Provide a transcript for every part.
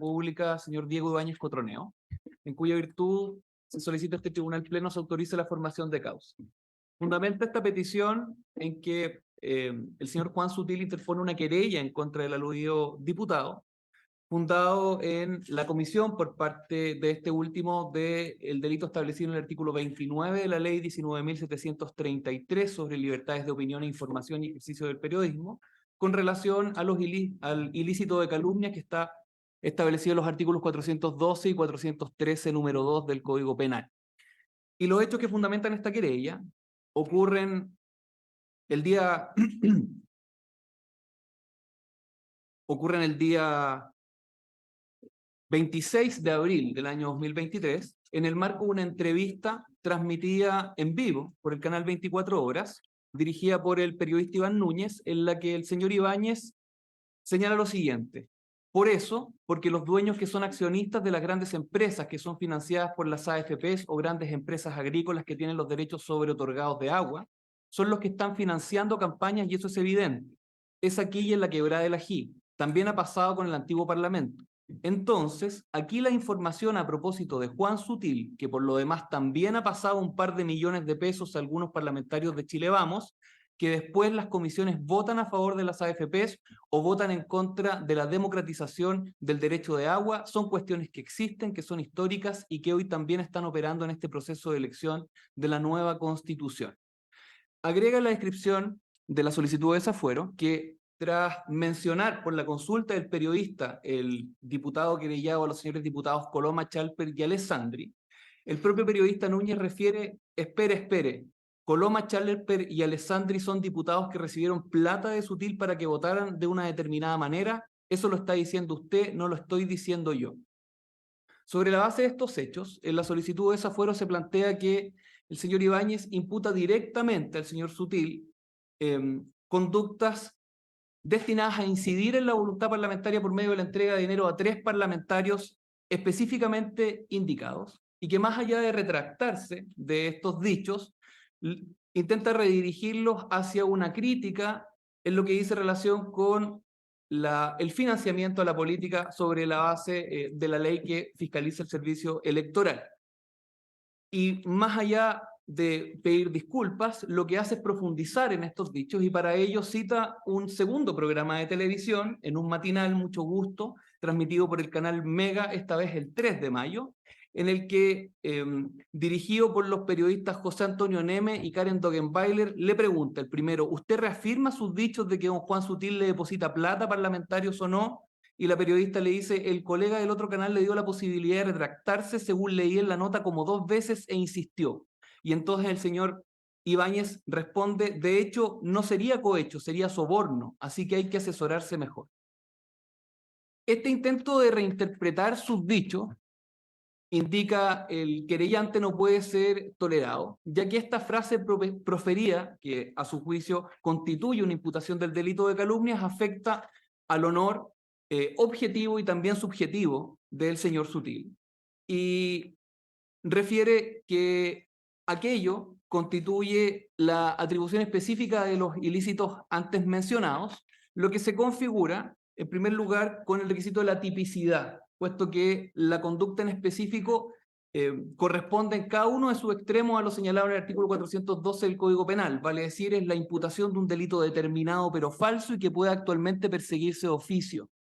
Pública, señor Diego Ibáñez Cotroneo, en cuya virtud se solicita a este Tribunal Pleno se autorice la formación de causa. Fundamenta esta petición en que el señor Juan Sutil interpone una querella en contra del aludido diputado, fundado en la comisión por parte de este último del delito establecido en el artículo 29 de la ley 19.733 sobre libertades de opinión, información y ejercicio del periodismo, con relación a al ilícito de calumnia que está establecido en los artículos 412 y 413, número 2 del Código Penal. Y los hechos que fundamentan esta querella ocurren el día ocurren el día 26 de abril del año 2023, en el marco de una entrevista transmitida en vivo por el canal 24 Horas, dirigida por el periodista Iván Núñez, en la que el señor Ibáñez señala lo siguiente: por eso, porque los dueños que son accionistas de las grandes empresas que son financiadas por las AFPs o grandes empresas agrícolas que tienen los derechos sobre otorgados de agua, son los que están financiando campañas, y eso es evidente. Es aquí y en la Quebrada del Ají. También ha pasado con el antiguo Parlamento. Entonces, aquí la información a propósito de Juan Sutil, que por lo demás también ha pasado un par de millones de pesos a algunos parlamentarios de Chile Vamos, que después las comisiones votan a favor de las AFPs o votan en contra de la democratización del derecho de agua, son cuestiones que existen, que son históricas y que hoy también están operando en este proceso de elección de la nueva Constitución. Agrega la descripción de la solicitud de desafuero que, tras mencionar por la consulta del periodista el diputado querellado a los señores diputados Coloma, Chalper y Alessandri, el propio periodista Núñez refiere: espere, Coloma, Chalper y Alessandri son diputados que recibieron plata de Sutil para que votaran de una determinada manera. Eso lo está diciendo usted, no lo estoy diciendo yo. Sobre la base de estos hechos, en la solicitud de desafuero se plantea que el señor Ibáñez imputa directamente al señor Sutil conductas destinadas a incidir en la voluntad parlamentaria por medio de la entrega de dinero a 3 parlamentarios específicamente indicados, y que, más allá de retractarse de estos dichos, intenta redirigirlos hacia una crítica en lo que dice relación con el financiamiento a la política sobre la base de la ley que fiscaliza el servicio electoral. Y más allá de pedir disculpas, lo que hace es profundizar en estos dichos, y para ello cita un segundo programa de televisión en un matinal, Mucho Gusto, transmitido por el canal Mega, esta vez el 3 de mayo, en el que, dirigido por los periodistas José Antonio Neme y Karen Dogenbailer, le pregunta el primero: ¿usted reafirma sus dichos de que don Juan Sutil le deposita plata a parlamentarios o no? Y la periodista le dice: el colega del otro canal le dio la posibilidad de retractarse, según leí en la nota, como 2 veces e insistió. Y entonces el señor Ibáñez responde: de hecho, no sería cohecho, sería soborno, así que hay que asesorarse mejor. Este intento de reinterpretar sus dichos indica el querellante no puede ser tolerado, ya que esta frase proferida, que a su juicio constituye una imputación del delito de calumnias, afecta al honor objetivo y también subjetivo del señor Sutil, y refiere que aquello constituye la atribución específica de los ilícitos antes mencionados, lo que se configura, en primer lugar, con el requisito de la tipicidad, puesto que la conducta en específico corresponde en cada uno de sus extremos a lo señalado en el artículo 412 del Código Penal, vale decir, es la imputación de un delito determinado pero falso y que puede actualmente perseguirse de oficio.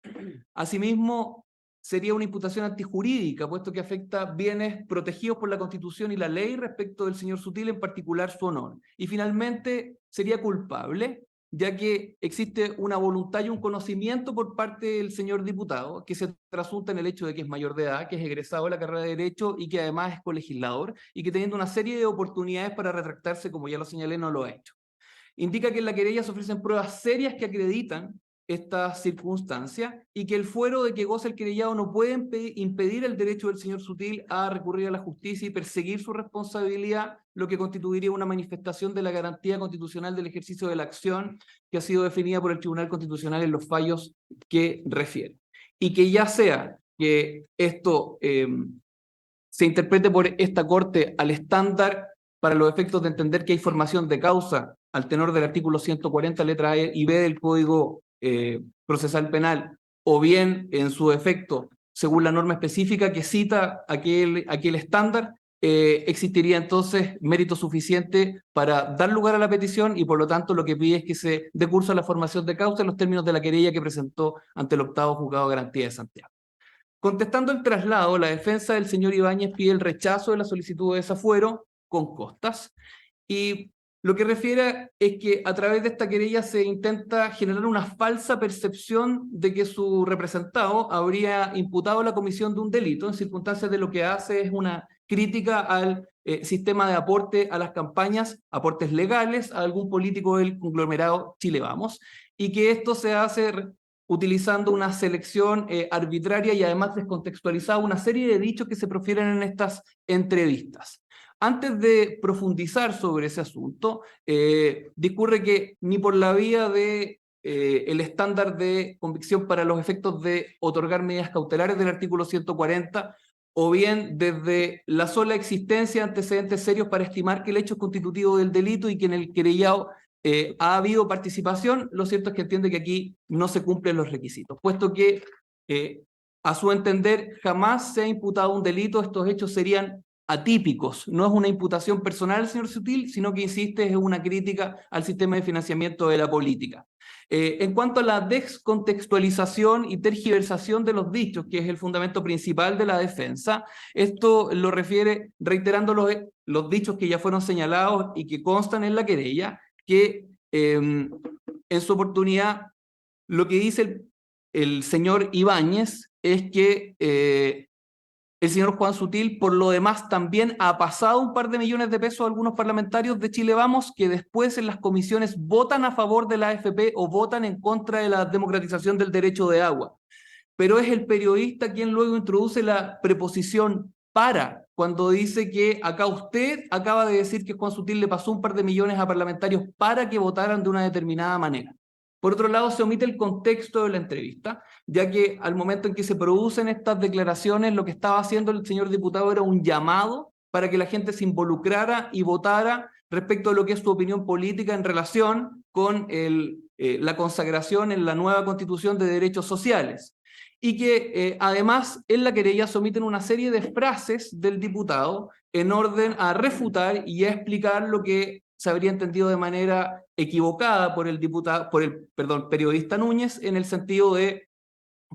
Asimismo, sería una imputación antijurídica, puesto que afecta bienes protegidos por la Constitución y la ley respecto del señor Sutil, en particular su honor. Y finalmente, sería culpable, ya que existe una voluntad y un conocimiento por parte del señor diputado que se trasunta en el hecho de que es mayor de edad, que es egresado de la carrera de Derecho y que además es colegislador, y que, teniendo una serie de oportunidades para retractarse, como ya lo señalé, no lo ha hecho. Indica que en la querella se ofrecen pruebas serias que acreditan esta circunstancia, y que el fuero de que goza el querellado no puede impedir el derecho del señor Sutil a recurrir a la justicia y perseguir su responsabilidad, lo que constituiría una manifestación de la garantía constitucional del ejercicio de la acción que ha sido definida por el Tribunal Constitucional en los fallos que refiere. Y que ya sea que esto se interprete por esta Corte al estándar para los efectos de entender que hay formación de causa al tenor del artículo 140, letra E y B del Código Procesal Penal, o bien en su efecto según la norma específica que cita aquel estándar, existiría entonces mérito suficiente para dar lugar a la petición y por lo tanto lo que pide es que se dé curso a la formación de causa en los términos de la querella que presentó ante el 8º Juzgado de Garantía de Santiago. Contestando el traslado, la defensa del señor Ibáñez pide el rechazo de la solicitud de desafuero con costas y lo que refiere es que a través de esta querella se intenta generar una falsa percepción de que su representado habría imputado la comisión de un delito en circunstancias de lo que hace es una crítica al sistema de aporte a las campañas, aportes legales a algún político del conglomerado Chile Vamos, y que esto se hace utilizando una selección arbitraria y además descontextualizada, una serie de dichos que se profieren en estas entrevistas. Antes de profundizar sobre ese asunto, discurre que ni por la vía de el estándar de convicción para los efectos de otorgar medidas cautelares del artículo 140, o bien desde la sola existencia de antecedentes serios para estimar que el hecho es constitutivo del delito y que en el querellado ha habido participación, lo cierto es que entiende que aquí no se cumplen los requisitos, puesto que a su entender jamás se ha imputado un delito, estos hechos serían atípicos, no es una imputación personal, señor Sutil, sino que insiste, es una crítica al sistema de financiamiento de la política. En cuanto a la descontextualización y tergiversación de los dichos, que es el fundamento principal de la defensa, esto lo refiere reiterando los dichos que ya fueron señalados y que constan en la querella, que en su oportunidad lo que dice el señor Ibáñez es que el señor Juan Sutil, por lo demás, también ha pasado un par de millones de pesos a algunos parlamentarios de Chile Vamos que después en las comisiones votan a favor de la AFP o votan en contra de la democratización del derecho de agua. Pero es el periodista quien luego introduce la preposición para, cuando dice que acá usted acaba de decir que Juan Sutil le pasó un par de millones a parlamentarios para que votaran de una determinada manera. Por otro lado, se omite el contexto de la entrevista, ya que al momento en que se producen estas declaraciones, lo que estaba haciendo el señor diputado era un llamado para que la gente se involucrara y votara respecto a lo que es su opinión política en relación con la consagración en la nueva Constitución de derechos sociales. Y que además en la querella se omiten una serie de frases del diputado en orden a refutar y a explicar lo que se habría entendido de manera equivocada por el periodista Núñez, en el sentido de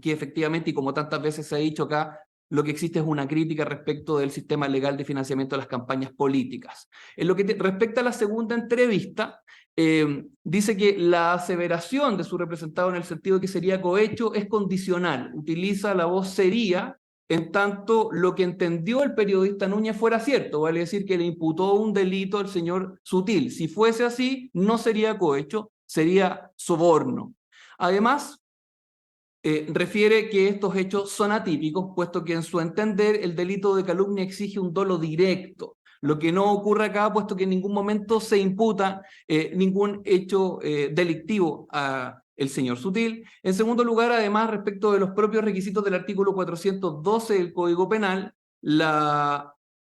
que efectivamente, y como tantas veces se ha dicho acá, lo que existe es una crítica respecto del sistema legal de financiamiento de las campañas políticas. En lo que respecta a la segunda entrevista, dice que la aseveración de su representado en el sentido de que sería cohecho es condicional, utiliza la voz sería, en tanto lo que entendió el periodista Núñez fuera cierto, vale decir que le imputó un delito al señor Sutil. Si fuese así, no sería cohecho, sería soborno. Además, refiere que estos hechos son atípicos, puesto que en su entender el delito de calumnia exige un dolo directo, lo que no ocurre acá, puesto que en ningún momento se imputa ningún hecho delictivo a el señor Sutil. En segundo lugar, además, respecto de los propios requisitos del artículo 412 del Código Penal,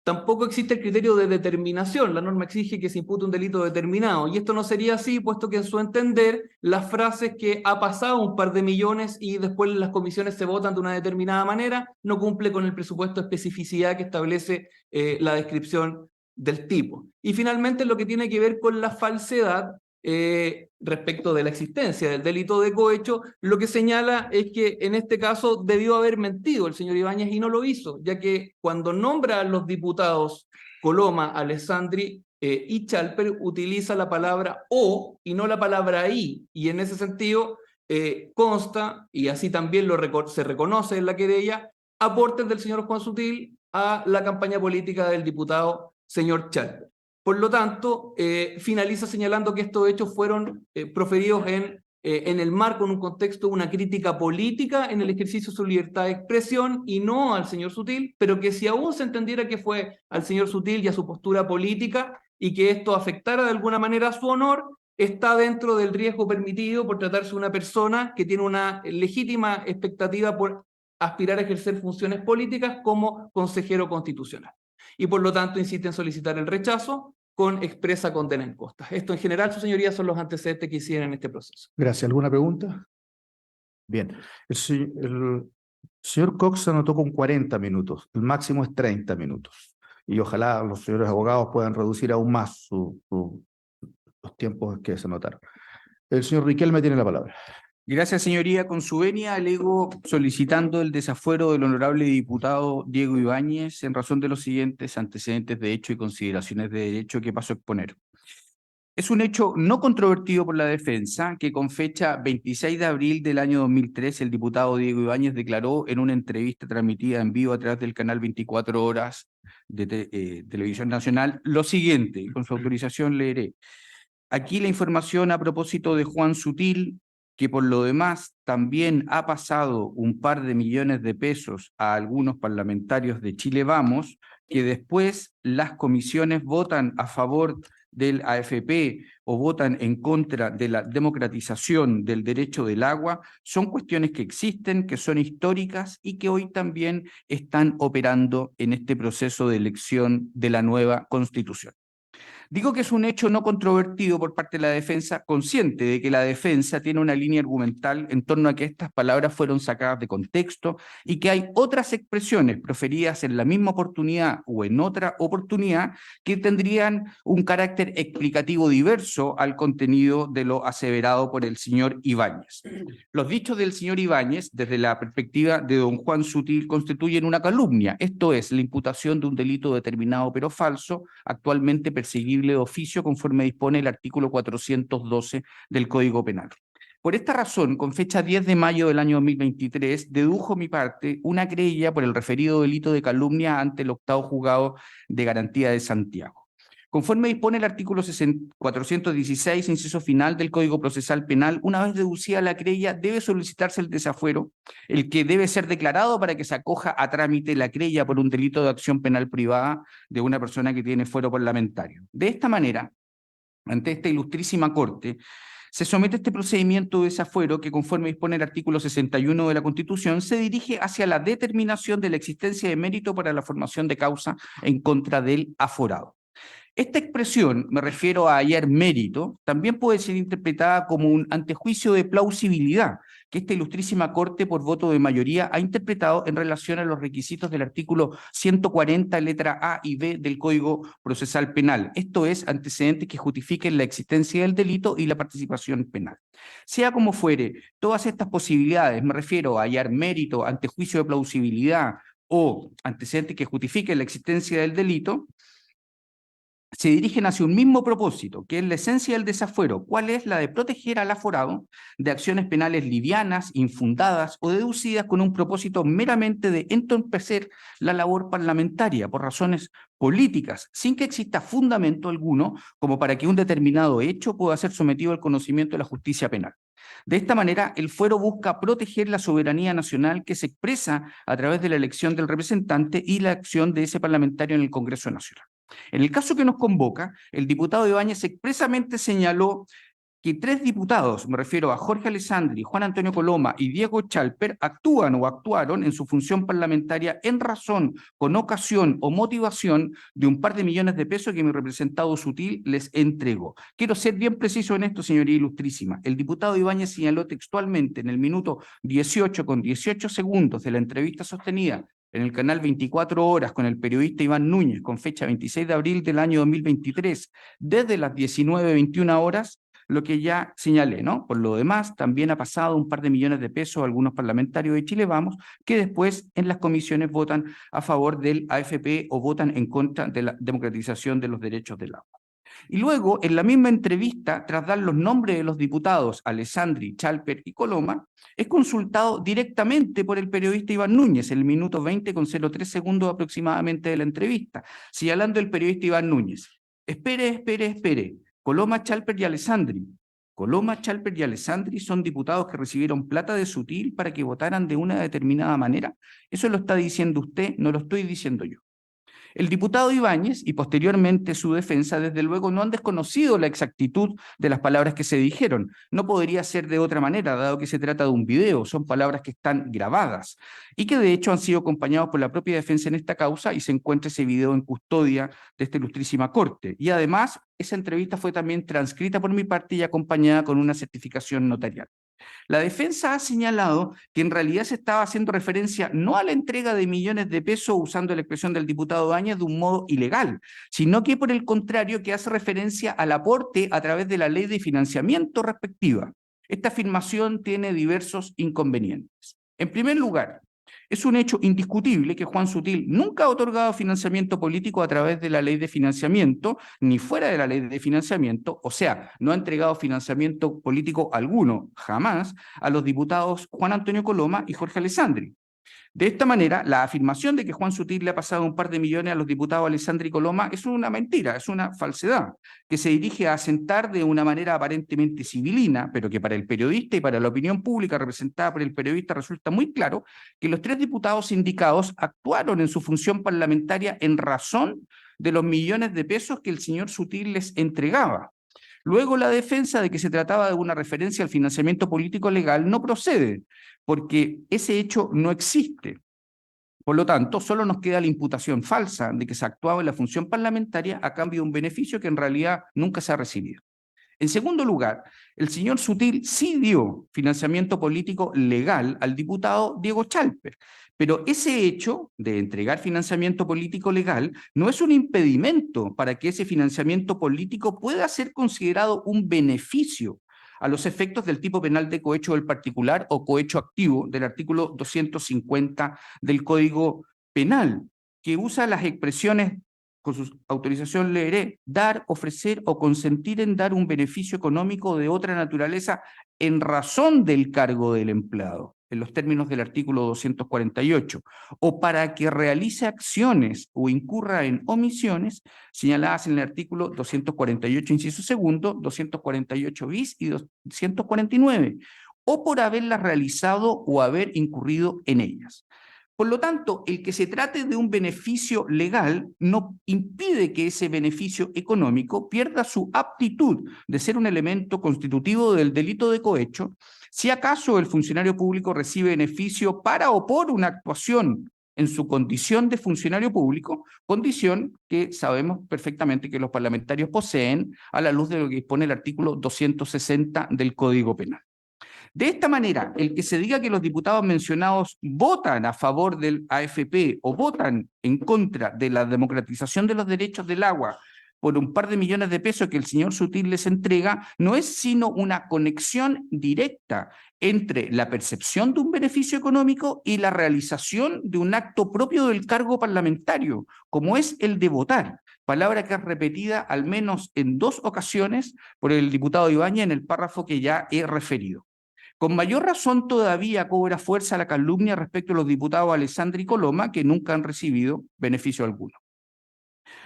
tampoco existe el criterio de determinación. La norma exige que se impute un delito determinado, y esto no sería así, puesto que en su entender, las frases que ha pasado un par de millones y después las comisiones se votan de una determinada manera, no cumple con el presupuesto de especificidad que establece la descripción del tipo. Y finalmente, lo que tiene que ver con la falsedad, respecto de la existencia del delito de cohecho, lo que señala es que en este caso debió haber mentido el señor Ibáñez y no lo hizo, ya que cuando nombra a los diputados Coloma, Alessandri y Chalper, utiliza la palabra o y no la palabra y en ese sentido consta, y así también se reconoce en la querella, aportes del señor Juan Sutil a la campaña política del diputado señor Chalper. Por lo tanto, finaliza señalando que estos hechos fueron proferidos en el marco, en un contexto de una crítica política en el ejercicio de su libertad de expresión y no al señor Sutil, pero que si aún se entendiera que fue al señor Sutil y a su postura política y que esto afectara de alguna manera a su honor, está dentro del riesgo permitido por tratarse de una persona que tiene una legítima expectativa por aspirar a ejercer funciones políticas como consejero constitucional. Y por lo tanto insiste en solicitar el rechazo con expresa condena en costas. Esto en general, su señoría, son los antecedentes que hicieron en este proceso. Gracias. ¿Alguna pregunta? Bien. El Señor Cox se anotó con 40 minutos, el máximo es 30 minutos. Y ojalá los señores abogados puedan reducir aún más los tiempos que se anotaron. El señor Riquelme tiene la palabra. Gracias, señoría. Con su venia, alego solicitando el desafuero del honorable diputado Diego Ibáñez en razón de los siguientes antecedentes de hecho y consideraciones de derecho que paso a exponer. Es un hecho no controvertido por la defensa que con fecha 26 de abril del año 2003 el diputado Diego Ibáñez declaró en una entrevista transmitida en vivo a través del canal 24 Horas de Televisión Nacional lo siguiente, y con su autorización leeré. Aquí la información a propósito de Juan Sutil, que por lo demás también ha pasado un par de millones de pesos a algunos parlamentarios de Chile Vamos, que después las comisiones votan a favor del AFP o votan en contra de la democratización del derecho del agua, son cuestiones que existen, que son históricas y que hoy también están operando en este proceso de elección de la nueva Constitución. Digo que es un hecho no controvertido por parte de la defensa, consciente de que la defensa tiene una línea argumental en torno a que estas palabras fueron sacadas de contexto y que hay otras expresiones proferidas en la misma oportunidad o en otra oportunidad que tendrían un carácter explicativo diverso al contenido de lo aseverado por el señor Ibáñez. Los dichos del señor Ibáñez, desde la perspectiva de don Juan Sutil, constituyen una calumnia, esto es, la imputación de un delito determinado pero falso, actualmente perseguido de oficio conforme dispone el artículo 412 del Código Penal. Por esta razón, con fecha 10 de mayo del año 2023, dedujo mi parte una querella por el referido delito de calumnia ante el 8º Juzgado de Garantía de Santiago. Conforme dispone el artículo 416, inciso final del Código Procesal Penal, una vez deducida la querella, debe solicitarse el desafuero, el que debe ser declarado para que se acoja a trámite la querella por un delito de acción penal privada de una persona que tiene fuero parlamentario. De esta manera, ante esta ilustrísima Corte, se somete este procedimiento de desafuero que, conforme dispone el artículo 61 de la Constitución, se dirige hacia la determinación de la existencia de mérito para la formación de causa en contra del aforado. Esta expresión, me refiero a hallar mérito, también puede ser interpretada como un antejuicio de plausibilidad, que esta ilustrísima Corte, por voto de mayoría, ha interpretado en relación a los requisitos del artículo 140, letra A y B del Código Procesal Penal, esto es, antecedentes que justifiquen la existencia del delito y la participación penal. Sea como fuere, todas estas posibilidades, me refiero a hallar mérito, antejuicio de plausibilidad o antecedentes que justifiquen la existencia del delito, se dirigen hacia un mismo propósito, que es la esencia del desafuero, cuál es la de proteger al aforado de acciones penales livianas, infundadas o deducidas con un propósito meramente de entorpecer la labor parlamentaria por razones políticas, sin que exista fundamento alguno como para que un determinado hecho pueda ser sometido al conocimiento de la justicia penal. De esta manera, el fuero busca proteger la soberanía nacional que se expresa a través de la elección del representante y la acción de ese parlamentario en el Congreso Nacional. En el caso que nos convoca, el diputado Ibáñez expresamente señaló que 3 diputados, me refiero a Jorge Alessandri, Juan Antonio Coloma y Diego Chalper, actúan o actuaron en su función parlamentaria en razón, con ocasión o motivación de un par de millones de pesos que mi representado Sutil les entregó. Quiero ser bien preciso en esto, señoría ilustrísima. El diputado Ibáñez señaló textualmente en el minuto 18 con 18 segundos de la entrevista sostenida en el canal 24 Horas con el periodista Iván Núñez, con fecha 26 de abril del año 2023, desde las 19:21 horas, lo que ya señalé, ¿no? Por lo demás, también ha pasado un par de millones de pesos a algunos parlamentarios de Chile Vamos, que después en las comisiones votan a favor del AFP o votan en contra de la democratización de los derechos del agua. Y luego, en la misma entrevista, tras dar los nombres de los diputados Alessandri, Chalper y Coloma, es consultado directamente por el periodista Iván Núñez, en el minuto 20 con 03 segundos aproximadamente de la entrevista, señalando el periodista Iván Núñez: espere, Coloma, Chalper y Alessandri. Coloma, Chalper y Alessandri son diputados que recibieron plata de Sutil para que votaran de una determinada manera. Eso lo está diciendo usted, no lo estoy diciendo yo. El diputado Ibáñez y posteriormente su defensa, desde luego, no han desconocido la exactitud de las palabras que se dijeron. No podría ser de otra manera, dado que se trata de un video, son palabras que están grabadas y que de hecho han sido acompañados por la propia defensa en esta causa y se encuentra ese video en custodia de esta ilustrísima Corte. Y además, esa entrevista fue también transcrita por mi parte y acompañada con una certificación notarial. La defensa ha señalado que en realidad se estaba haciendo referencia no a la entrega de millones de pesos, usando la expresión del diputado Áñez, de un modo ilegal, sino que por el contrario que hace referencia al aporte a través de la ley de financiamiento respectiva. Esta afirmación tiene diversos inconvenientes. En primer lugar, es un hecho indiscutible que Juan Sutil nunca ha otorgado financiamiento político a través de la ley de financiamiento, ni fuera de la ley de financiamiento, o sea, no ha entregado financiamiento político alguno, jamás, a los diputados Juan Antonio Coloma y Jorge Alessandri. De esta manera, la afirmación de que Juan Sutil le ha pasado un par de millones a los diputados Alessandri y Coloma es una mentira, es una falsedad, que se dirige a asentar de una manera aparentemente civilina, pero que para el periodista y para la opinión pública representada por el periodista resulta muy claro que los tres diputados indicados actuaron en su función parlamentaria en razón de los millones de pesos que el señor Sutil les entregaba. Luego, la defensa de que se trataba de una referencia al financiamiento político legal no procede, porque ese hecho no existe. Por lo tanto, solo nos queda la imputación falsa de que se actuaba en la función parlamentaria a cambio de un beneficio que en realidad nunca se ha recibido. En segundo lugar, el señor Sutil sí dio financiamiento político legal al diputado Diego Chalper, pero ese hecho de entregar financiamiento político legal no es un impedimento para que ese financiamiento político pueda ser considerado un beneficio a los efectos del tipo penal de cohecho del particular o cohecho activo del artículo 250 del Código Penal, que usa las expresiones, con su autorización leeré, dar, ofrecer o consentir en dar un beneficio económico de otra naturaleza en razón del cargo del empleado, en los términos del artículo 248, o para que realice acciones o incurra en omisiones señaladas en el artículo 248, inciso segundo, 248 bis y 249, o por haberlas realizado o haber incurrido en ellas. Por lo tanto, el que se trate de un beneficio legal no impide que ese beneficio económico pierda su aptitud de ser un elemento constitutivo del delito de cohecho, si acaso el funcionario público recibe beneficio para o por una actuación en su condición de funcionario público, condición que sabemos perfectamente que los parlamentarios poseen a la luz de lo que dispone el artículo 260 del Código Penal. De esta manera, el que se diga que los diputados mencionados votan a favor del AFP o votan en contra de la democratización de los derechos del agua por un par de millones de pesos que el señor Sutil les entrega, no es sino una conexión directa entre la percepción de un beneficio económico y la realización de un acto propio del cargo parlamentario, como es el de votar, palabra que es repetida al menos en 2 ocasiones por el diputado Ibáñez en el párrafo que ya he referido. Con mayor razón todavía cobra fuerza la calumnia respecto a los diputados Alessandri y Coloma, que nunca han recibido beneficio alguno.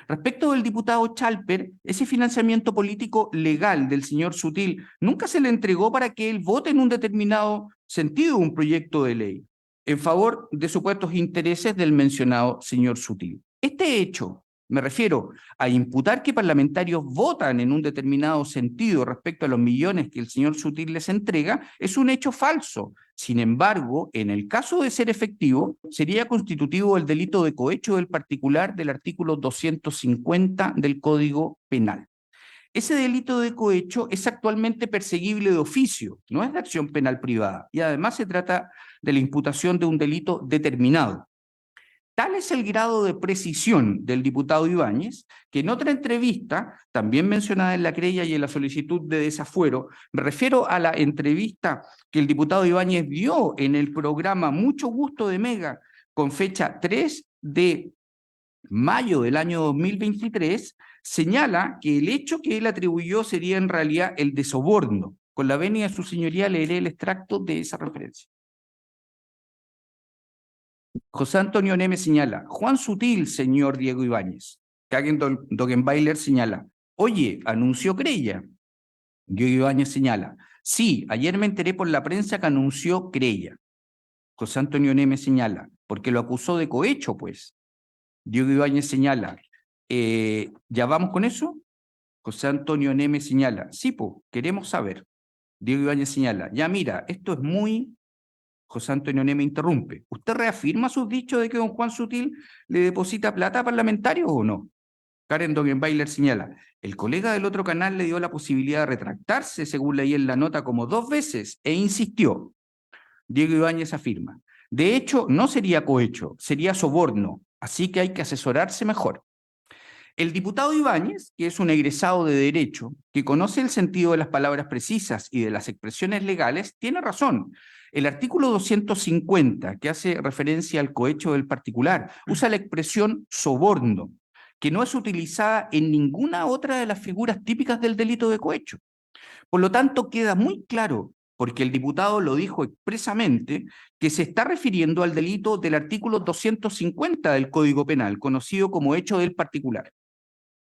Respecto del diputado Chalper, ese financiamiento político legal del señor Sutil nunca se le entregó para que él vote en un determinado sentido un proyecto de ley en favor de supuestos intereses del mencionado señor Sutil. Este hecho, me refiero a imputar que parlamentarios votan en un determinado sentido respecto a los millones que el señor Sutil les entrega, es un hecho falso. Sin embargo, en el caso de ser efectivo, sería constitutivo del delito de cohecho del particular del artículo 250 del Código Penal. Ese delito de cohecho es actualmente perseguible de oficio, no es de acción penal privada, y además se trata de la imputación de un delito determinado. Tal es el grado de precisión del diputado Ibáñez, que en otra entrevista, también mencionada en la querella y en la solicitud de desafuero, me refiero a la entrevista que el diputado Ibáñez dio en el programa Mucho Gusto de Mega, con fecha 3 de mayo del año 2023, señala que el hecho que él atribuyó sería en realidad el de soborno. Con la venia de su señoría leeré el extracto de esa referencia. José Antonio Neme señala, Juan Sutil, señor Diego Ibáñez. Kagen Dogenbailer señala, oye, anunció querella. Diego Ibáñez señala, sí, ayer me enteré por la prensa que anunció querella. José Antonio Neme señala, porque lo acusó de cohecho, pues. Diego Ibáñez señala, ¿ya vamos con eso? José Antonio Neme señala, sí, pues, queremos saber. Diego Ibáñez señala, ya mira, esto es muy... José Antonio Neme interrumpe. ¿Usted reafirma sus dichos de que don Juan Sutil le deposita plata a parlamentarios o no? Karen Dogenbailer señala, el colega del otro canal le dio la posibilidad de retractarse, según leí en la nota, como 2 veces, e insistió. Diego Ibáñez afirma, de hecho, no sería cohecho, sería soborno, así que hay que asesorarse mejor. El diputado Ibáñez, que es un egresado de Derecho, que conoce el sentido de las palabras precisas y de las expresiones legales, tiene razón. El artículo 250, que hace referencia al cohecho del particular, usa la expresión soborno, que no es utilizada en ninguna otra de las figuras típicas del delito de cohecho. Por lo tanto, queda muy claro, porque el diputado lo dijo expresamente, que se está refiriendo al delito del artículo 250 del Código Penal, conocido como hecho del particular.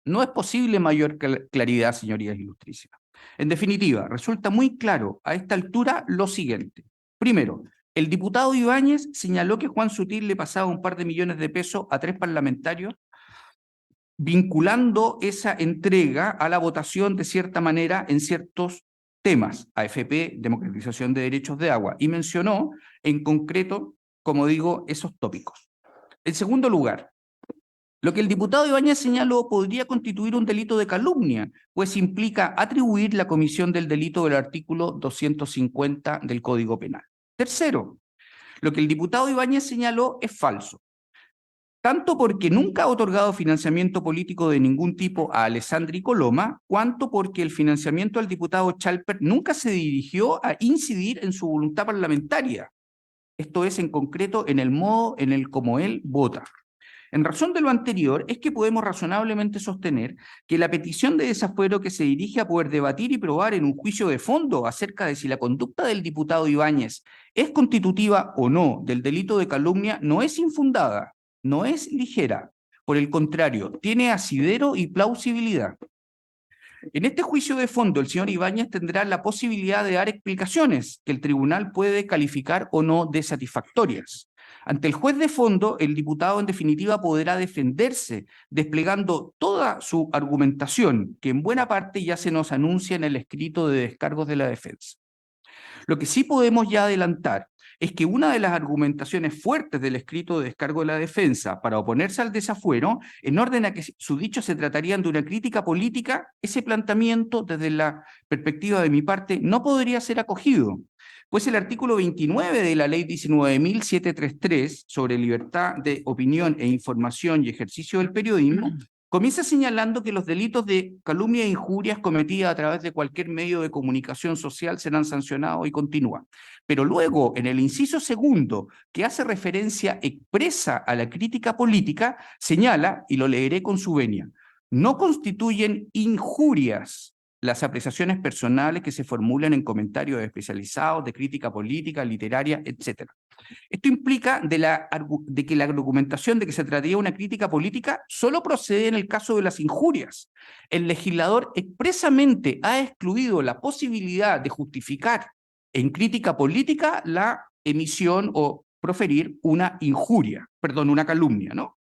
No es posible mayor claridad, señorías ilustrísimas. En definitiva, resulta muy claro a esta altura lo siguiente. Primero, el diputado Ibáñez señaló que Juan Sutil le pasaba un par de millones de pesos a 3 parlamentarios, vinculando esa entrega a la votación de cierta manera en ciertos temas, AFP, democratización de derechos de agua, y mencionó en concreto, como digo, esos tópicos. En segundo lugar, lo que el diputado Ibáñez señaló podría constituir un delito de calumnia, pues implica atribuir la comisión del delito del artículo 250 del Código Penal. Tercero, lo que el diputado Ibáñez señaló es falso, tanto porque nunca ha otorgado financiamiento político de ningún tipo a Alessandri Coloma, cuanto porque el financiamiento al diputado Chalper nunca se dirigió a incidir en su voluntad parlamentaria. Esto es, en concreto, en el modo en el como él vota. En razón de lo anterior, es que podemos razonablemente sostener que la petición de desafuero que se dirige a poder debatir y probar en un juicio de fondo acerca de si la conducta del diputado Ibáñez es constitutiva o no del delito de calumnia no es infundada, no es ligera. Por el contrario, tiene asidero y plausibilidad. En este juicio de fondo, el señor Ibáñez tendrá la posibilidad de dar explicaciones que el tribunal puede calificar o no de satisfactorias. Ante el juez de fondo, el diputado en definitiva podrá defenderse desplegando toda su argumentación, que en buena parte ya se nos anuncia en el escrito de descargos de la defensa. Lo que sí podemos ya adelantar es que una de las argumentaciones fuertes del escrito de descargo de la defensa para oponerse al desafuero, en orden a que su dicho se tratarían de una crítica política, ese planteamiento, desde la perspectiva de mi parte, no podría ser acogido, pues el artículo 29 de la ley 19.733 sobre libertad de opinión e información y ejercicio del periodismo comienza señalando que los delitos de calumnia e injurias cometidas a través de cualquier medio de comunicación social serán sancionados y continúa. Pero luego, en el inciso segundo, que hace referencia expresa a la crítica política, señala, y lo leeré con su venia, no constituyen injurias las apreciaciones personales que se formulan en comentarios especializados de crítica política, literaria, etc. Esto implica de que la argumentación de que se trataría de una crítica política solo procede en el caso de las injurias. El legislador expresamente ha excluido la posibilidad de justificar en crítica política la emisión o proferir una injuria, perdón, una calumnia, ¿no?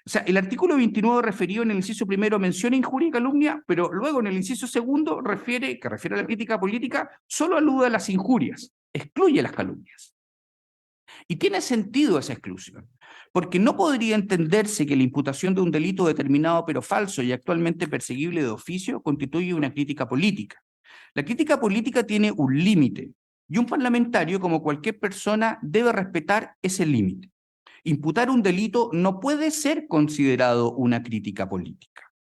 O sea, el artículo 29 referido en el inciso primero menciona injuria y calumnia, pero luego en el inciso segundo que refiere a la crítica política, solo alude a las injurias, excluye las calumnias. Y tiene sentido esa exclusión, porque no podría entenderse que la imputación de un delito determinado pero falso y actualmente perseguible de oficio constituye una crítica política. La crítica política tiene un límite, y un parlamentario, como cualquier persona, debe respetar ese límite. Imputar un delito no puede ser considerado una crítica política.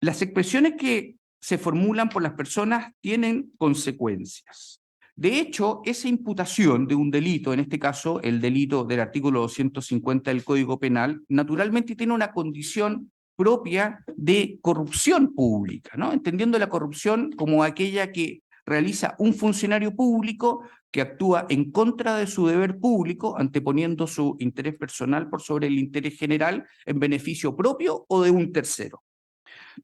Las expresiones que se formulan por las personas tienen consecuencias. De hecho, esa imputación de un delito, en este caso el delito del artículo 250 del Código Penal, naturalmente tiene una condición propia de corrupción pública, ¿no? Entendiendo la corrupción como aquella que realiza un funcionario público que actúa en contra de su deber público, anteponiendo su interés personal por sobre el interés general en beneficio propio o de un tercero.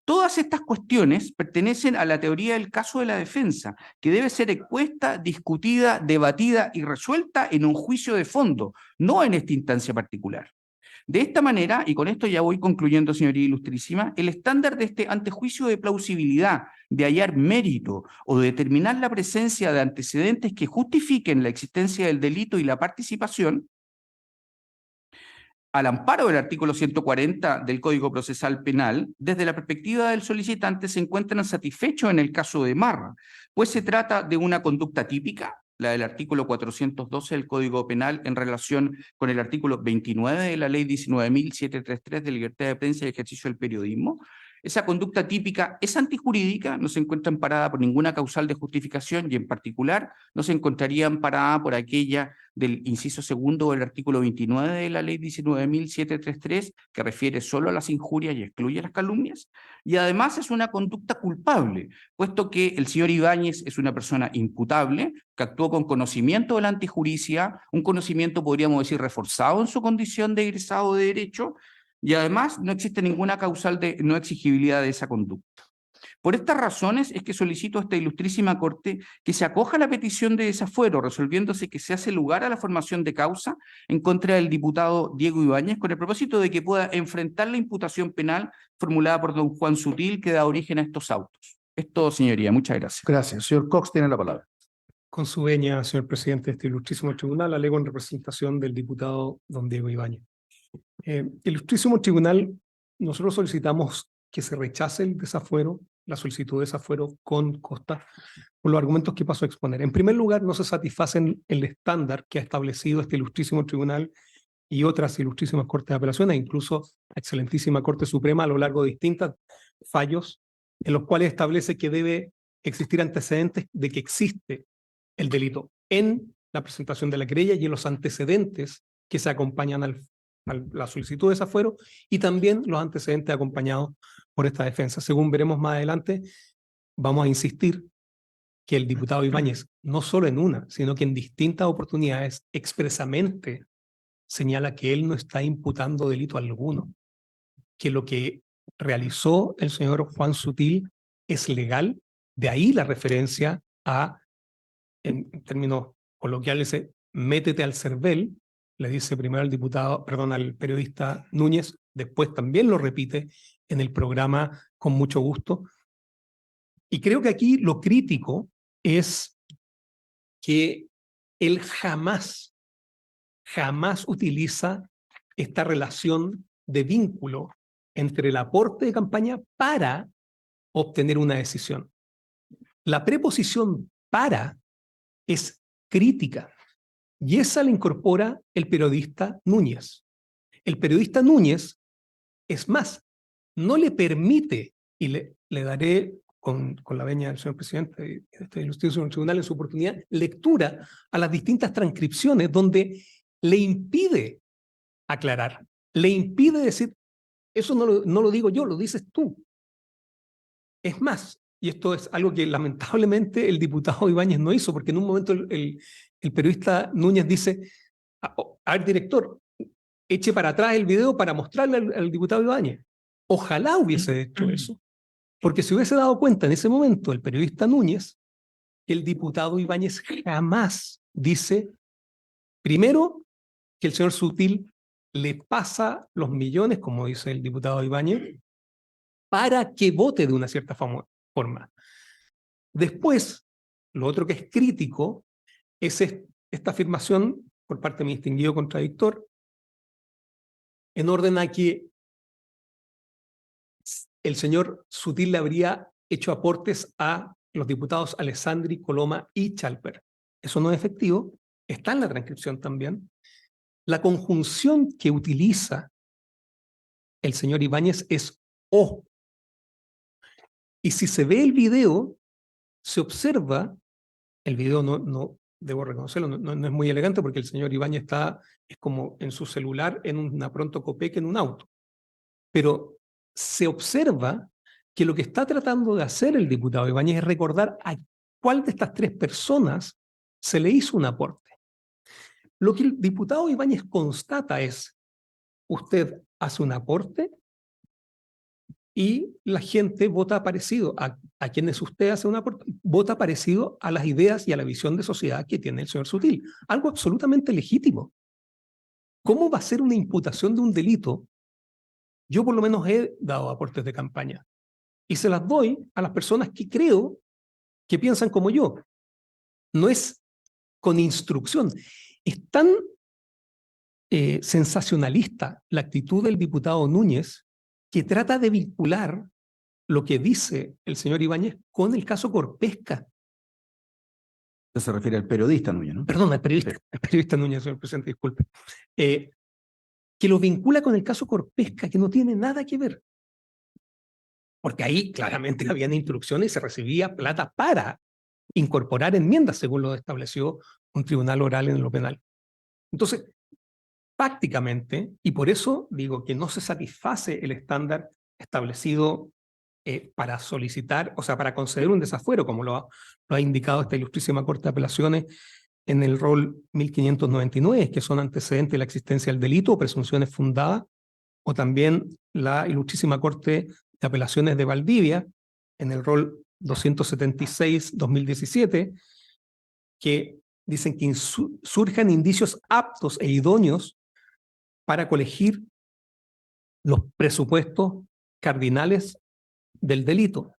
Todas estas cuestiones pertenecen a la teoría del caso de la defensa, que debe ser expuesta, discutida, debatida y resuelta en un juicio de fondo, no en esta instancia particular. De esta manera, y con esto ya voy concluyendo, señoría ilustrísima, el estándar de este antejuicio de plausibilidad, de hallar mérito o de determinar la presencia de antecedentes que justifiquen la existencia del delito y la participación, al amparo del artículo 140 del Código Procesal Penal, desde la perspectiva del solicitante se encuentran satisfechos en el caso de Marra, pues se trata de una conducta típica, la del artículo 412 del Código Penal en relación con el artículo 29 de la Ley 19.733 de Libertad de Prensa y Ejercicio del Periodismo. Esa conducta típica es antijurídica, no se encuentra amparada por ninguna causal de justificación y en particular no se encontraría amparada por aquella del inciso segundo del artículo 29 de la Ley 19.733 que refiere solo a las injurias y excluye las calumnias. Y además es una conducta culpable, puesto que el señor Ibáñez es una persona imputable que actuó con conocimiento de la antijuricia, un conocimiento podríamos decir reforzado en su condición de egresado de Derecho, y además no existe ninguna causal de no exigibilidad de esa conducta. Por estas razones es que solicito a esta ilustrísima Corte que se acoja a la petición de desafuero, resolviéndose que se hace lugar a la formación de causa en contra del diputado Diego Ibáñez con el propósito de que pueda enfrentar la imputación penal formulada por don Juan Sutil que da origen a estos autos. Es todo, señoría. Muchas gracias. Gracias. Señor Cox tiene la palabra. Con su venia, señor presidente de este ilustrísimo tribunal, alego en representación del diputado don Diego Ibáñez. Ilustrísimo tribunal, nosotros solicitamos que se rechace el desafuero, la solicitud de desafuero con costa, por los argumentos que paso a exponer. En primer lugar, no se satisfacen el estándar que ha establecido este ilustrísimo tribunal y otras ilustrísimas cortes de apelaciones, incluso la excelentísima Corte Suprema a lo largo de distintos fallos en los cuales establece que debe existir antecedentes de que existe el delito en la presentación de la querella y en los antecedentes que se acompañan a la solicitud de desafuero y también los antecedentes acompañados por esta defensa. Según veremos más adelante, vamos a insistir que el diputado Ibáñez, no solo en una, sino que en distintas oportunidades expresamente señala que él no está imputando delito alguno, que lo que realizó el señor Juan Sutil es legal, de ahí la referencia a, en términos coloquiales, métete al cervel, le dice primero al diputado, perdón, al periodista Núñez, después también lo repite en el programa Con Mucho Gusto. Y creo que aquí lo crítico es que él jamás utiliza esta relación de vínculo entre el aporte de campaña para obtener una decisión. La preposición para es crítica y esa la incorpora el periodista Núñez. El periodista Núñez, es más, no le permite, y le daré con la venia del señor presidente de este ilustrísimo tribunal en su oportunidad, lectura a las distintas transcripciones donde le impide aclarar, le impide decir, eso no lo digo yo, lo dices tú. Es más, y esto es algo que lamentablemente el diputado Ibáñez no hizo, porque en un momento el periodista Núñez dice, a ver, director, eche para atrás el video para mostrarle al diputado Ibáñez. Ojalá hubiese hecho eso, porque se hubiese dado cuenta en ese momento el periodista Núñez que el diputado Ibáñez jamás dice, primero, que el señor Sutil le pasa los millones, como dice el diputado Ibáñez, para que vote de una cierta forma. Después, lo otro que es crítico es esta afirmación por parte de mi distinguido contradictor en orden a que el señor Sutil le habría hecho aportes a los diputados Alessandri, Coloma y Chalper. Eso no es efectivo, está en la transcripción también. La conjunción que utiliza el señor Ibáñez es o. Y si se ve el video, se observa, el video no debo reconocerlo, no es muy elegante porque el señor Ibáñez es como en su celular, en una Pronto Copec, en un auto. Pero se observa que lo que está tratando de hacer el diputado Ibáñez es recordar a cuál de estas tres personas se le hizo un aporte. Lo que el diputado Ibáñez constata es, usted hace un aporte y la gente vota parecido a quienes usted hace un aporte, vota parecido a las ideas y a la visión de sociedad que tiene el señor Sutil. Algo absolutamente legítimo. ¿Cómo va a ser una imputación de un delito? Yo por lo menos he dado aportes de campaña y se las doy a las personas que creo que piensan como yo. No es con instrucción. Es tan sensacionalista la actitud del diputado Núñez, que trata de vincular lo que dice el señor Ibáñez con el caso Corpesca. Usted se refiere al periodista Núñez, ¿no? Perdón, el periodista Núñez, señor presidente, disculpe. Que lo vincula con el caso Corpesca, que no tiene nada que ver. Porque ahí claramente habían instrucciones y se recibía plata para incorporar enmiendas, según lo estableció un tribunal oral en lo penal. Entonces, prácticamente, y por eso digo que no se satisface el estándar establecido para solicitar, o sea, para conceder un desafuero, como lo ha indicado esta ilustrísima Corte de Apelaciones en el rol 1599, que son antecedentes de la existencia del delito o presunciones fundadas, o también la ilustrísima Corte de Apelaciones de Valdivia, en el rol 276-2017, que dicen que surjan indicios aptos e idóneos para colegir los presupuestos cardinales del delito.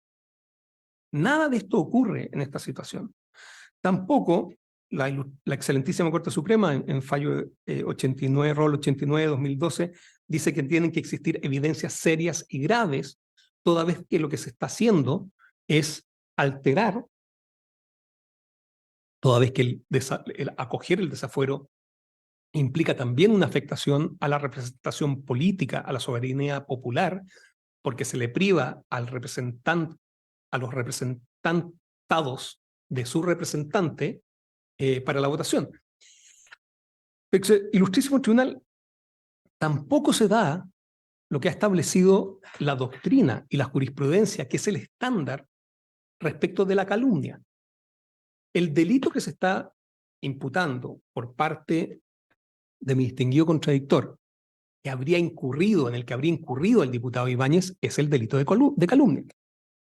Nada de esto ocurre en esta situación. Tampoco la excelentísima Corte Suprema, en fallo 89, rol 89-2012, dice que tienen que existir evidencias serias y graves, toda vez que lo que se está haciendo es alterar, toda vez que el acoger el desafuero implica también una afectación a la representación política, a la soberanía popular, porque se le priva al representante, a los representados de su representante para la votación. El ilustrísimo tribunal tampoco se da lo que ha establecido la doctrina y la jurisprudencia, que es el estándar respecto de la calumnia. El delito que se está imputando por parte de mi distinguido contradictor, que habría incurrido, en el que habría incurrido el diputado Ibáñez, es el delito de calumnia,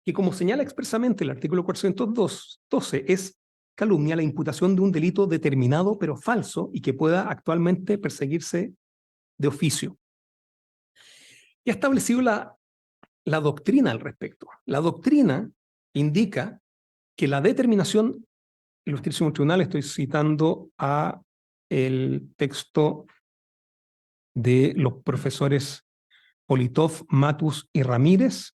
que como señala expresamente el artículo 412, es calumnia la imputación de un delito determinado pero falso y que pueda actualmente perseguirse de oficio. Y ha establecido la doctrina al respecto. La doctrina indica que la determinación, ilustrísimo tribunal, estoy citando a el texto de los profesores Politov, Matus y Ramírez,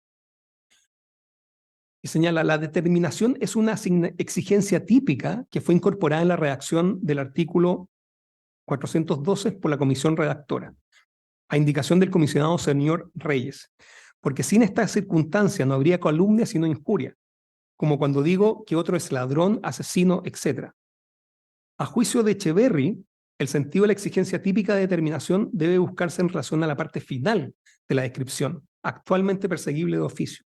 y señala: la determinación es una exigencia típica que fue incorporada en la redacción del artículo 412 por la comisión redactora, a indicación del comisionado señor Reyes, porque sin esta circunstancia no habría calumnia sino injuria, como cuando digo que otro es ladrón, asesino, etc. A juicio de Echeverry, el sentido de la exigencia típica de determinación debe buscarse en relación a la parte final de la descripción, actualmente perseguible de oficio.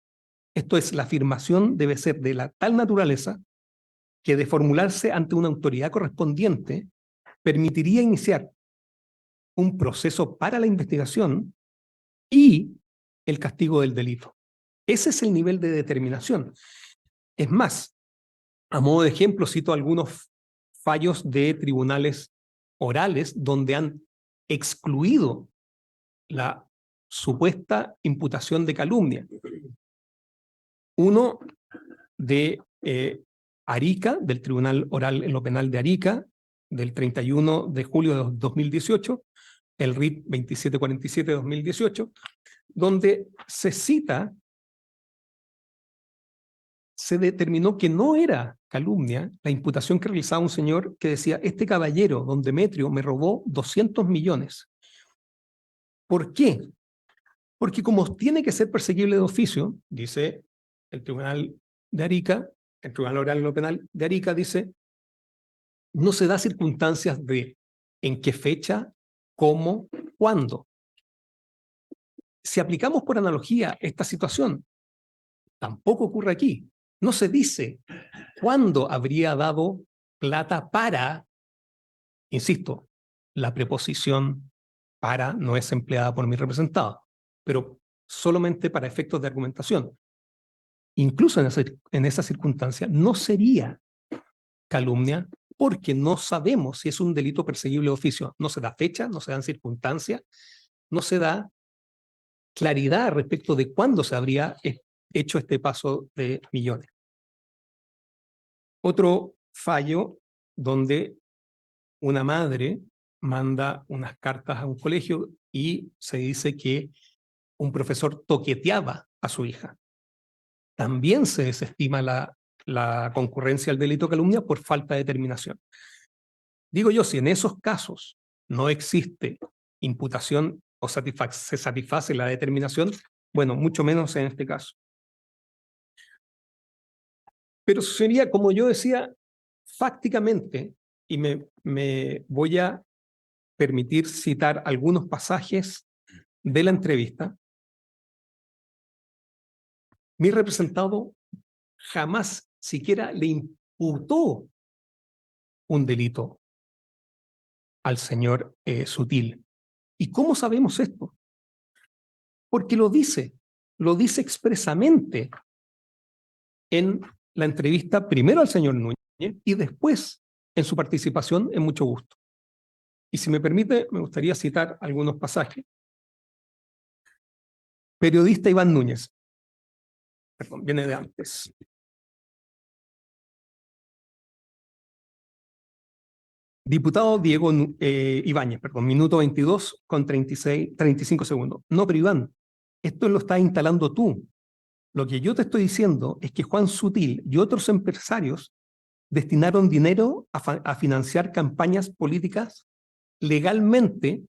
Esto es, la afirmación debe ser de la tal naturaleza que de formularse ante una autoridad correspondiente permitiría iniciar un proceso para la investigación y el castigo del delito. Ese es el nivel de determinación. Es más, a modo de ejemplo, cito algunos fallos de tribunales orales donde han excluido la supuesta imputación de calumnia. Uno de Arica, del Tribunal Oral en lo Penal de Arica, del 31 de julio de 2018, el RIT 2747 de 2018, donde se cita, se determinó que no era calumnia la imputación que realizaba un señor que decía: este caballero, don Demetrio, me robó 200 millones. ¿Por qué? Porque como tiene que ser perseguible de oficio, dice el Tribunal de Arica, el Tribunal Oral en lo Penal de Arica, dice, no se da circunstancias de en qué fecha, cómo, cuándo. Si aplicamos por analogía esta situación, tampoco ocurre aquí. No se dice cuándo habría dado plata para, insisto, la preposición para no es empleada por mi representado, pero solamente para efectos de argumentación. Incluso en esa circunstancia no sería calumnia porque no sabemos si es un delito perseguible de oficio. No se da fecha, no se dan circunstancias, no se da claridad respecto de cuándo se habría hecho este paso de millones. Otro fallo donde una madre manda unas cartas a un colegio y se dice que un profesor toqueteaba a su hija. También se desestima la concurrencia al delito de calumnia por falta de determinación. Digo yo, si en esos casos no existe imputación o se satisface la determinación, bueno, mucho menos en este caso. Pero sería, como yo decía, fácticamente, y me voy a permitir citar algunos pasajes de la entrevista, mi representado jamás siquiera le imputó un delito al señor Sutil. ¿Y cómo sabemos esto? Porque lo dice expresamente en la entrevista primero al señor Núñez y después en su participación en Mucho Gusto. Y si me permite, me gustaría citar algunos pasajes. Periodista Iván Núñez. Perdón, viene de antes. Diputado Diego Ibáñez, perdón, minuto 22 con 35 segundos. No, pero Iván, esto lo estás instalando tú. Lo que yo te estoy diciendo es que Juan Sutil y otros empresarios destinaron dinero a financiar campañas políticas legalmente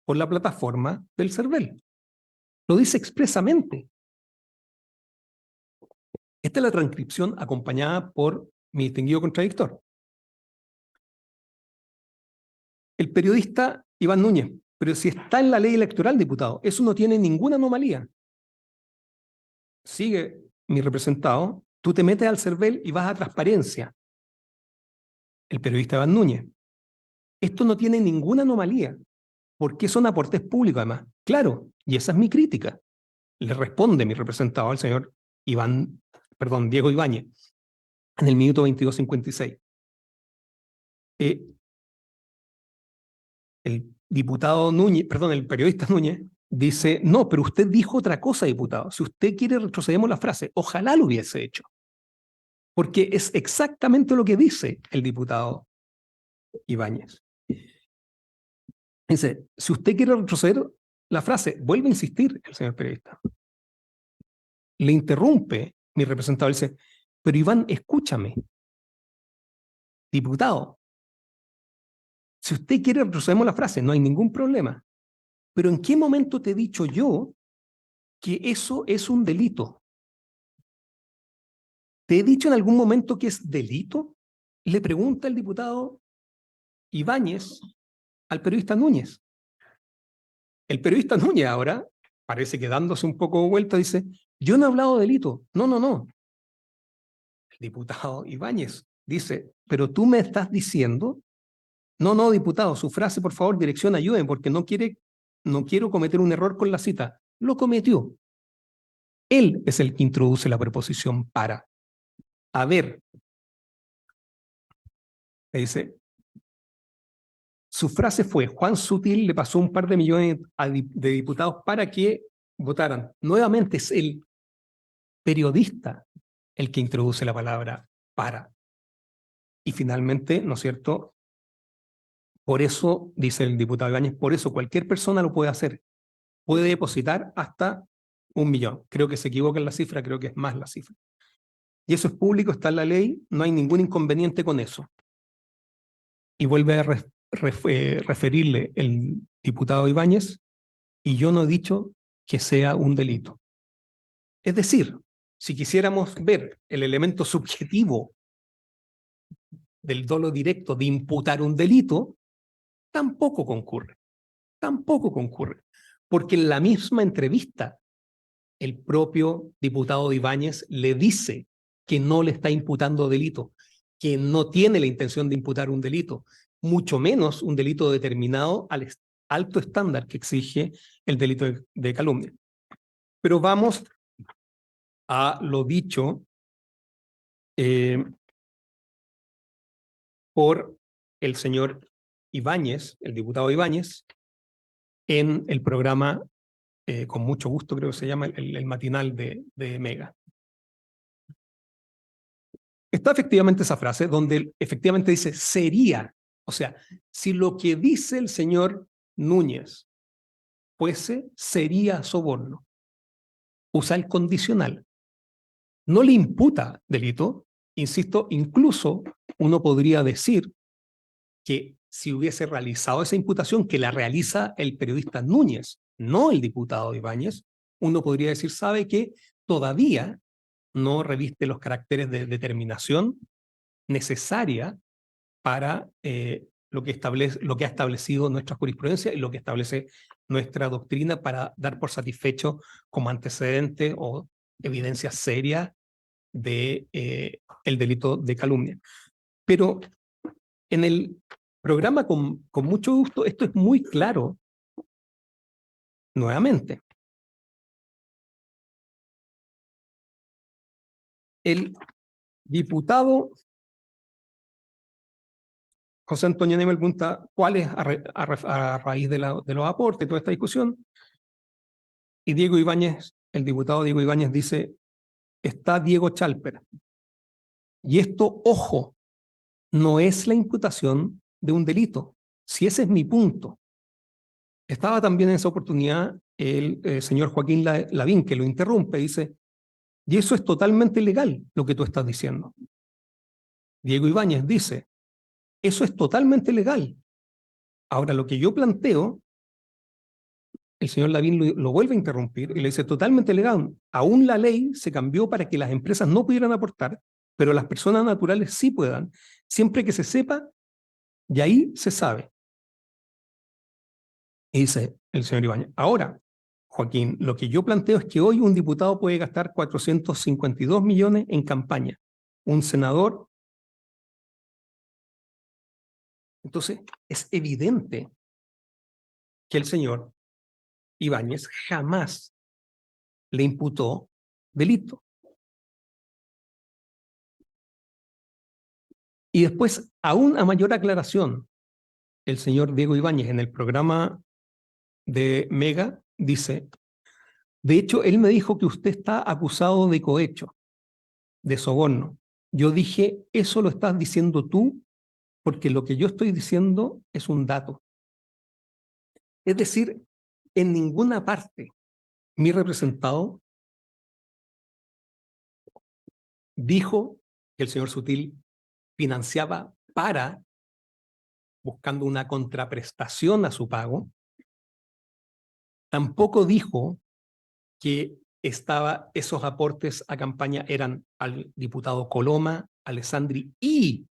por la plataforma del CERVEL. Lo dice expresamente. Esta es la transcripción acompañada por mi distinguido contradictor. El periodista Iván Núñez, pero si está en la ley electoral, diputado, eso no tiene ninguna anomalía. Sigue mi representado, tú te metes al CERVEL y vas a transparencia. El periodista Iván Núñez. Esto no tiene ninguna anomalía, porque son aportes públicos además. Claro, y esa es mi crítica. Le responde mi representado al señor Diego Ibáñez, en el minuto 22:56. El diputado Núñez, el periodista Núñez, dice, no, pero usted dijo otra cosa, diputado. Si usted quiere, retrocedemos la frase. Ojalá lo hubiese hecho. Porque es exactamente lo que dice el diputado Ibáñez. Dice, si usted quiere retroceder la frase, vuelve a insistir el señor periodista. Le interrumpe mi representado, dice, pero Iván, escúchame. Diputado, si usted quiere retrocedemos la frase, no hay ningún problema. Pero ¿en qué momento te he dicho yo que eso es un delito? ¿Te he dicho en algún momento que es delito? Le pregunta el diputado Ibáñez al periodista Núñez. El periodista Núñez ahora, parece que dándose un poco de vuelta, dice, yo no he hablado de delito. No, no, no. El diputado Ibáñez dice, pero tú me estás diciendo, no, diputado, su frase, por favor, dirección, ayúdenme, porque no quiero cometer un error con la cita. Lo cometió. Él es el que introduce la preposición para. A ver, le dice, su frase fue, Juan Sutil le pasó un par de millones de diputados para que votaran. Nuevamente es el periodista el que introduce la palabra para. Y finalmente, ¿no es cierto? Por eso, dice el diputado Ibáñez, por eso cualquier persona lo puede hacer. Puede depositar hasta 1 millón. Creo que se equivoca en la cifra, creo que es más la cifra. Y eso es público, está en la ley, no hay ningún inconveniente con eso. Y vuelve a referirle el diputado Ibáñez, y yo no he dicho que sea un delito. Es decir, si quisiéramos ver el elemento subjetivo del dolo directo de imputar un delito, tampoco concurre. Porque en la misma entrevista, el propio diputado Ibáñez le dice que no le está imputando delito, que no tiene la intención de imputar un delito, mucho menos un delito determinado al alto estándar que exige el delito de calumnia. Pero vamos a lo dicho por el señor Ibáñez, el diputado Ibáñez, en el programa Con Mucho Gusto, creo que se llama, el matinal de Mega. Está efectivamente esa frase donde efectivamente dice sería O sea, si lo que dice el señor Núñez fuese, sería soborno. Usa el condicional. No le imputa delito. Insisto, incluso uno podría decir que si hubiese realizado esa imputación que la realiza el periodista Núñez, no el diputado Ibáñez, uno podría decir, sabe que todavía no reviste los caracteres de determinación necesaria para lo que ha establecido nuestra jurisprudencia y lo que establece nuestra doctrina para dar por satisfecho como antecedente o evidencia seria de el delito de calumnia. Pero en el programa, con mucho gusto, esto es muy claro nuevamente. El diputado José Antonio Nemel pregunta cuál es a raíz de los aportes, toda esta discusión. Y Diego Ibáñez, el diputado Diego Ibáñez dice, está Diego Chalper. Y esto, ojo, no es la imputación de un delito. Si ese es mi punto. Estaba también en esa oportunidad el señor Joaquín Lavín, que lo interrumpe, dice, y eso es totalmente legal, lo que tú estás diciendo. Diego Ibáñez dice, eso es totalmente legal. Ahora, lo que yo planteo, el señor Lavín lo vuelve a interrumpir y le dice, totalmente legal. Aún la ley se cambió para que las empresas no pudieran aportar, pero las personas naturales sí puedan, siempre que se sepa, y ahí se sabe. Y dice el señor Ibáñez, ahora, Joaquín, lo que yo planteo es que hoy un diputado puede gastar 452 millones en campaña, un senador. Entonces, es evidente que el señor Ibáñez jamás le imputó delito. Y después, aún a mayor aclaración, el señor Diego Ibáñez en el programa de Mega dice, de hecho, él me dijo que usted está acusado de cohecho, de soborno. Yo dije, eso lo estás diciendo tú, porque lo que yo estoy diciendo es un dato. Es decir, en ninguna parte mi representado dijo que el señor Sutil financiaba para, buscando una contraprestación a su pago. Tampoco dijo que esos aportes a campaña eran al diputado Coloma, Alessandri y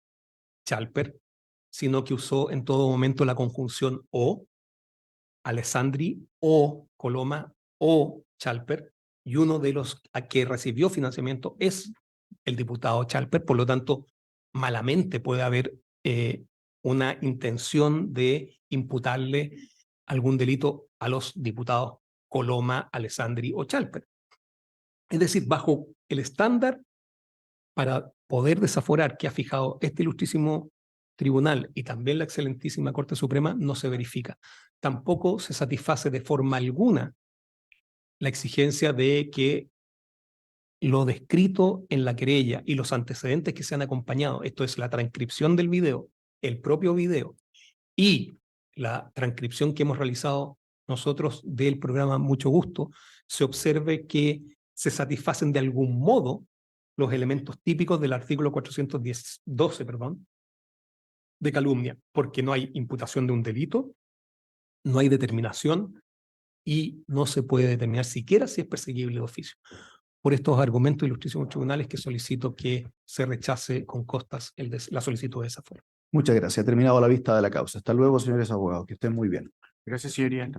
Chalper, sino que usó en todo momento la conjunción o, Alessandri o Coloma o Chalper, y uno de los a que recibió financiamiento es el diputado Chalper, por lo tanto, malamente puede haber una intención de imputarle algún delito a los diputados Coloma, Alessandri o Chalper. Es decir, bajo el estándar para poder desaforar que ha fijado este ilustrísimo tribunal y también la excelentísima Corte Suprema, no se verifica. Tampoco se satisface de forma alguna la exigencia de que lo descrito en la querella y los antecedentes que se han acompañado, esto es la transcripción del video, el propio video y la transcripción que hemos realizado nosotros del programa Mucho Gusto, se observe que se satisfacen de algún modo los elementos típicos del artículo 412, de calumnia, porque no hay imputación de un delito, no hay determinación y no se puede determinar siquiera si es perseguible de oficio. Por estos argumentos, ilustrísimos tribunales, que solicito que se rechace con costas la solicitud de desafuero. Muchas gracias. Ha terminado la vista de la causa. Hasta luego, señores abogados. Que estén muy bien. Gracias, señoría.